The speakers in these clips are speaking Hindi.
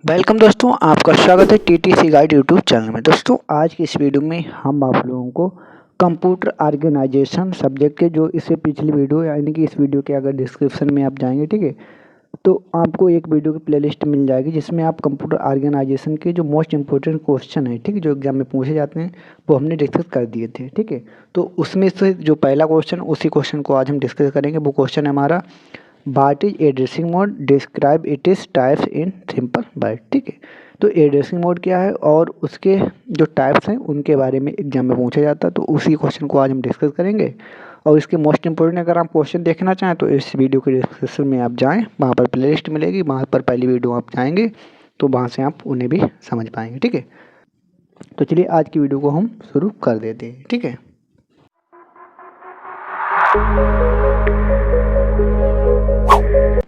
वेलकम दोस्तों, आपका स्वागत है टीटीसी गाइड यूट्यूब चैनल में। दोस्तों आज की इस वीडियो में हम आप लोगों को कंप्यूटर ऑर्गेनाइजेशन सब्जेक्ट के जो इससे पिछली वीडियो यानी कि इस वीडियो के अगर डिस्क्रिप्शन में आप जाएंगे, ठीक है, तो आपको एक वीडियो की प्लेलिस्ट मिल जाएगी जिसमें आप कंप्यूटर ऑर्गेनाइजेशन के जो मोस्ट इंपॉर्टेंट क्वेश्चन है, ठीक है, जो एग्जाम में पूछे जाते हैं वो हमने डिस्कस कर दिए थे। ठीक है, तो उसमें से जो पहला क्वेश्चन उसी क्वेश्चन को आज हम डिस्कस करेंगे। वो क्वेश्चन है हमारा, what is addressing mode, describe it is types in simple word. ठीक है, तो एड्रेसिंग मोड क्या है और उसके जो टाइप्स हैं उनके बारे में एग्जाम में पूछा जाता है, तो उसी क्वेश्चन को आज हम डिस्कस करेंगे। और इसके मोस्ट इंपॉर्टेंट अगर आप क्वेश्चन देखना चाहें तो इस वीडियो के डिस्क्रिप्शन में आप जाएं, वहाँ पर प्लेलिस्ट मिलेगी, वहाँ पर पहली वीडियो आप जाएंगे तो वहाँ से आप उन्हें भी समझ पाएंगे। ठीक है, तो चलिए आज की वीडियो को हम शुरू कर देते हैं। ठीक है,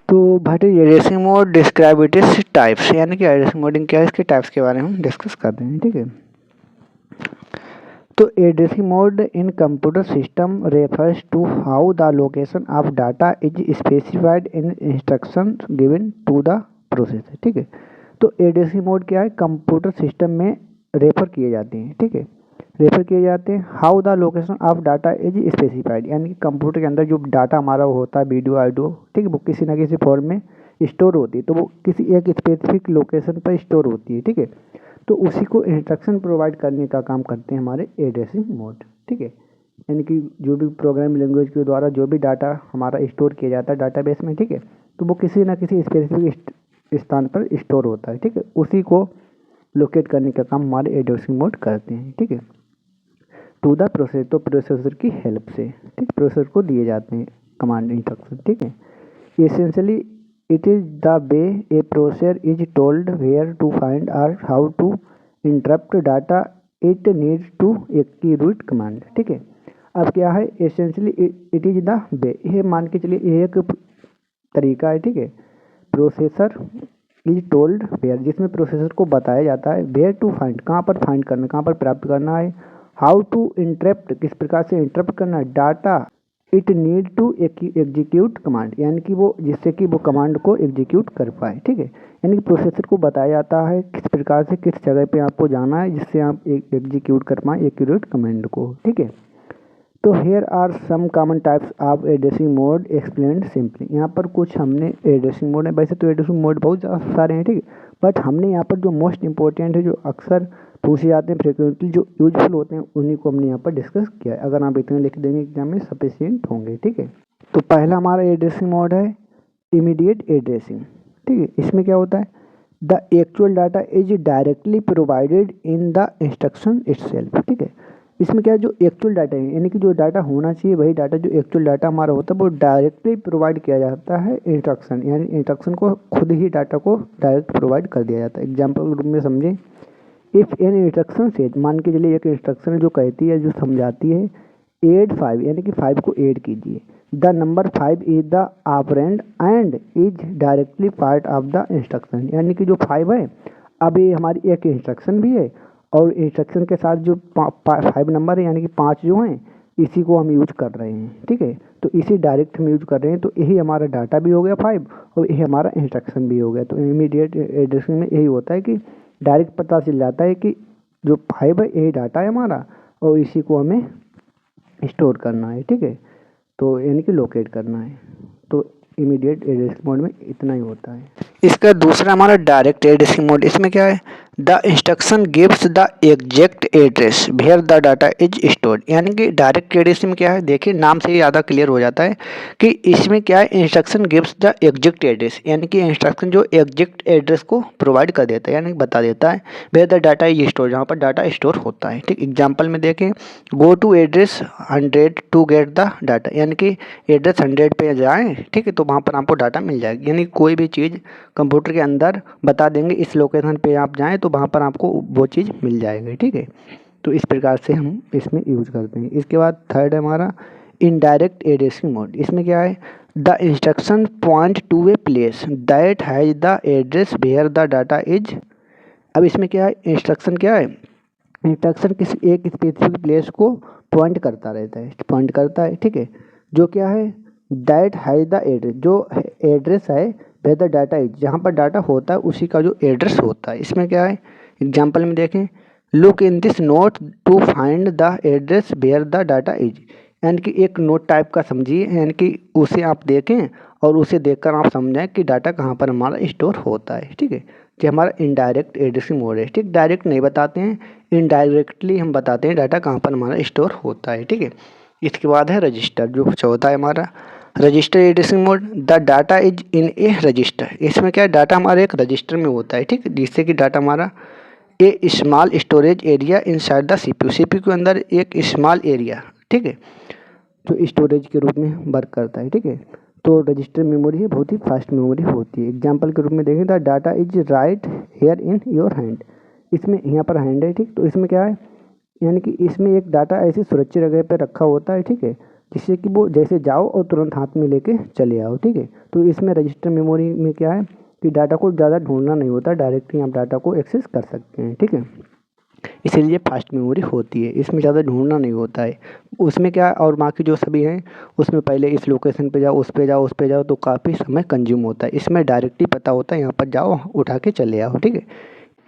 तो भाई addressing mode describe it is types, यानी कि एड्रेसिंग मोडिंग क्या है, इसके टाइप्स के बारे में हम डिस्कस करते हैं। ठीक है, तो addressing mode in computer system refers to how the location of data is specified in instruction given to the processor. ठीक है, तो एड्रेसिंग मोड क्या है, कंप्यूटर सिस्टम में रेफर किए जाते हैं। ठीक है, रेफर किए जाते हैं how the location of data is specified, यानी कि कंप्यूटर के अंदर जो डाटा हमारा होता है, वीडियो ऑडियो, ठीक है, वो किसी ना किसी फॉर्म में स्टोर होती है, तो वो किसी एक स्पेसिफिक लोकेशन पर स्टोर होती है। ठीक है, तो उसी को इंस्ट्रक्शन प्रोवाइड करने का काम करते हैं हमारे एड्रेसिंग मोड। ठीक है, यानी कि जो भी प्रोग्राम लैंग्वेज के द्वारा जो भी डाटा हमारा स्टोर किया जाता है डाटाबेस में, ठीक है, तो वो किसी ना किसी स्पेसिफिक स्थान पर स्टोर होता है। ठीक है, उसी को लोकेट करने का काम हमारे एड्रेसिंग मोड करते हैं। ठीक है, टू द प्रोसेसर, तो प्रोसेसर की हेल्प से, ठीक, प्रोसेसर को दिए जाते हैं कमांड इंस्ट्रक्शन। ठीक है, essentially it is the way a processor is told where to find और how to interpret data it needs to accurate command. ठीक है, अब क्या है, essentially it is the way, ये मान के चलिए ये एक तरीका है। ठीक है, प्रोसेसर इज टोल्ड वेयर, जिसमें प्रोसेसर को बताया जाता है वेयर टू फाइंड, कहाँ पर फाइंड करना, कहाँ पर प्राप्त करना है, हाउ टू इंटरप्ट, किस प्रकार से इंटरप्ट करना है, data it need to execute command, यानी कि वो जिससे कि वो कमांड को एग्जीक्यूट कर पाए। ठीक है, यानी कि प्रोसेसर को बताया जाता है किस प्रकार से किस जगह पे आपको जाना है जिससे आप एग्जीक्यूट कर पाए एक्यूरेट कमांड को। ठीक है, तो here are some common types of addressing mode explained simply, यहाँ पर कुछ हमने एड्रेसिंग मोड है, वैसे तो एड्रेसिंग मोड बहुत ज़्यादा सारे हैं। ठीक है, बट हमने यहाँ पर जो मोस्ट इंपॉर्टेंट है, जो अक्सर पूछे जाते हैं, फ्रिक्वेंटली जो यूजफुल होते हैं, उन्हीं को हमने यहाँ पर डिस्कस किया है। अगर आप इतने लिख देंगे एग्जाम में सफिशियंट होंगे। ठीक है, तो पहला हमारा एड्रेसिंग मोड है इमीडिएट एड्रेसिंग। ठीक है, इसमें क्या होता है, the actual data is directly provided in the instruction itself. ठीक है, इसमें क्या है, जो एक्चुअल डाटा है, यानी कि जो डाटा होना चाहिए वही डाटा, जो एक्चुअल डाटा हमारा होता है वो डायरेक्टली प्रोवाइड किया जाता है इंस्ट्रक्शन, यानी इंस्ट्रक्शन को खुद ही डाटा को डायरेक्ट प्रोवाइड कर दिया जाता है। एग्जाम्पल रूप में समझें, इफ़ एन इंस्ट्रक्शन सेज, मान के चलिए एक इंस्ट्रक्शन जो कहती है, जो समझाती है, एड 5, यानी कि 5 को ऐड कीजिए, the number 5 is the operand and is directly part of the instruction, यानी कि जो 5 है, अब ये हमारी एक इंस्ट्रक्शन भी है और इंस्ट्रक्शन के साथ जो 5 नंबर है, यानी कि 5 जो हैं, इसी को हम यूज कर रहे हैं। ठीक है, तो इसी डायरेक्ट हम यूज कर रहे हैं, तो यही हमारा डाटा भी हो गया 5 और यही हमारा इंस्ट्रक्शन भी हो गया। तो इमीडिएट एड्रेसिंग में यही होता है कि डायरेक्ट पता चल जाता है कि जो 5 है यही डाटा है हमारा और इसी को हमें स्टोर करना है। ठीक है, तो यानी कि लोकेट करना है। तो इमीडिएट एड्रेसिंग मोड में इतना ही होता है। इसका दूसरा हमारा डायरेक्ट एड्रेसिंग मोड, इसमें क्या है, the instruction gives the exact address where the data is stored, यानी कि डायरेक्ट एड्रेसिंग में क्या है, देखिए नाम से ही ज़्यादा क्लियर हो जाता है कि इसमें क्या है, instruction gives the exact address, यानी कि इंस्ट्रक्शन जो एग्जैक्ट एड्रेस को प्रोवाइड कर देता है, यानी बता देता है where the data is store, जहाँ पर डाटा स्टोर होता है। ठीक, एग्जाम्पल में देखें, go to address 100 to get the data, यानी कि एड्रेस 100 पे जाएँ, ठीक है, तो वहाँ पर आपको डाटा मिल जाएगी। यानी कोई भी चीज़ कंप्यूटर के अंदर बता देंगे इस लोकेशन पे आप जाएं तो वहाँ पर आपको वो चीज़ मिल जाएगी। ठीक है, तो इस प्रकार से हम इसमें यूज करते हैं। इसके बाद थर्ड है हमारा इनडायरेक्ट एड्रेसिंग मोड, इसमें क्या है, the instruction point to a place that has the address where the data is. अब इसमें क्या है, इंस्ट्रक्शन क्या है, इंस्ट्रक्शन किसी एक स्पेसिफिक प्लेस को पॉइंट करता रहता है, पॉइंट करता है। ठीक है, जो क्या है, दैट हैज द एड्रेस, जो एड्रेस है वेयर द डाटा इज, जहाँ पर डाटा होता है उसी का जो एड्रेस होता है। इसमें क्या है, एग्जाम्पल में देखें, look in this note to find the address where the data is, यानी कि एक नोट टाइप का समझिए, यानी कि उसे आप देखें और उसे देखकर आप समझें कि डाटा कहाँ पर हमारा स्टोर होता है। ठीक है, ये हमारा इनडायरेक्ट एड्रेसिंग मोड है। ठीक, डायरेक्ट नहीं बताते हैं, इनडायरेक्टली हम बताते हैं डाटा कहाँ पर हमारा स्टोर होता है। ठीक है, इसके बाद है रजिस्टर, जो चौथा है हमारा register addressing mode. The data is in A register, इसमें क्या है, डाटा हमारे एक रजिस्टर में होता है। ठीक, जिससे कि डाटा हमारा a small storage area inside the CPU, CPU के अंदर एक स्मॉल एरिया, ठीक है, जो स्टोरेज के रूप में वर्क करता है। ठीक है, तो रजिस्टर मेमोरी है, बहुत ही फास्ट मेमोरी होती है। एग्जाम्पल के रूप में देखें, the data is right here in your hand, इसमें यहाँ पर हैंड है। ठीक, तो इसमें क्या है, यानी कि इसमें एक डाटा ऐसी सुरक्षित जगह पर रखा होता है। ठीक है, जिससे कि वो जैसे जाओ और तुरंत हाथ में लेके चले आओ। ठीक है, तो इसमें रजिस्टर मेमोरी में क्या है कि डाटा को ज़्यादा ढूंढना नहीं होता, डायरेक्टली आप डाटा को एक्सेस कर सकते हैं। ठीक है, इसीलिए फास्ट मेमोरी होती है, इसमें ज़्यादा ढूंढना नहीं होता है। उसमें क्या, और बाकी जो सभी हैं उसमें पहले इस लोकेशन पे जाओ, उस पे जाओ, उस पे जाओ, तो काफ़ी समय कंज्यूम होता है। इसमें डायरेक्टली पता होता है, यहाँ पर जाओ उठा के चले आओ। ठीक है,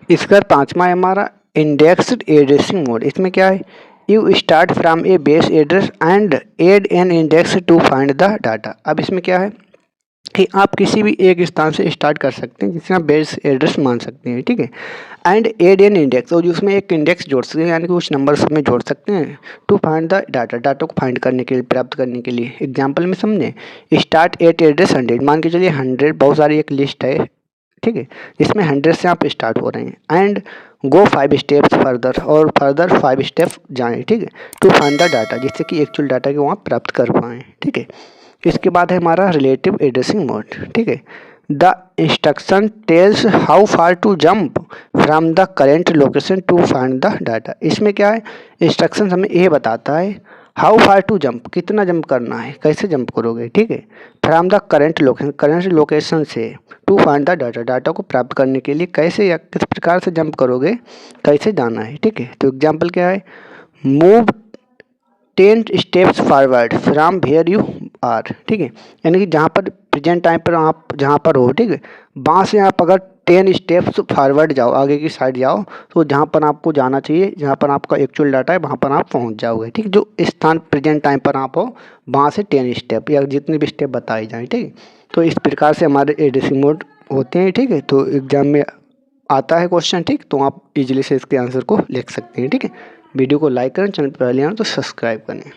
इसका पाँचवा है हमारा इंडेक्स्ड एड्रेसिंग मोड। इसमें क्या है, you start from a base address and add an index to find the data. अब इसमें क्या है कि आप किसी भी एक स्थान से स्टार्ट कर सकते हैं जिसे आप बेस एड्रेस मान सकते हैं। ठीक है, एंड एड एन इंडेक्स, और उसमें एक इंडेक्स जोड़ सकते हैं, यानी कि कुछ नंबर्स में जोड़ सकते हैं, to find the data, data को फाइंड करने के लिए, प्राप्त करने के लिए। एग्जाम्पल में समझें, स्टार्ट एट एड्रेस 100, मान के चलिए 100 बहुत सारी एक लिस्ट है। ठीक है, जिसमें 100 से आप स्टार्ट हो रहे हैं, एंड गो 5 स्टेप्स फर्दर, और फर्दर 5 स्टेप जाएँ। ठीक है, टू फाइंड द डाटा, जिससे कि एक्चुअल डाटा को वहाँ प्राप्त कर पाएँ। ठीक है, इसके बाद है हमारा रिलेटिव एड्रेसिंग मोड। ठीक है, the instruction tells how far to jump from the current location to find the data. इसमें क्या है, इंस्ट्रक्शन हमें ये बताता है हाउ फार टू जंप, कितना जंप करना है, कैसे जंप करोगे। ठीक है, from the current location, current location से, to find the data, data को प्राप्त करने के लिए कैसे या किस प्रकार से जंप करोगे, कैसे जाना है। ठीक है, तो एग्जाम्पल क्या है, move 10 steps forward from where you are. ठीक है, यानी कि जहाँ पर प्रेजेंट टाइम पर आप जहाँ पर हो, ठीक है, वहाँ से आप अगर 10 स्टेप्स फॉरवर्ड जाओ, आगे की साइड जाओ, तो जहाँ पर आपको जाना चाहिए, जहाँ पर आपका एक्चुअल डाटा है, वहाँ पर आप पहुँच जाओगे। ठीक है, जो स्थान प्रेजेंट टाइम पर आप हो, वहाँ से 10 स्टेप या जितने भी स्टेप बताए जाएँ। ठीक है, तो इस प्रकार से हमारे एड्रेसिंग मोड होते हैं। ठीक है, तो एग्जाम में आता है क्वेश्चन। ठीक, तो आप इजीली से इसके आंसर को लिख सकते हैं। ठीक है, वीडियो को लाइक करें, चैनल पर पहले आए तो सब्सक्राइब करें।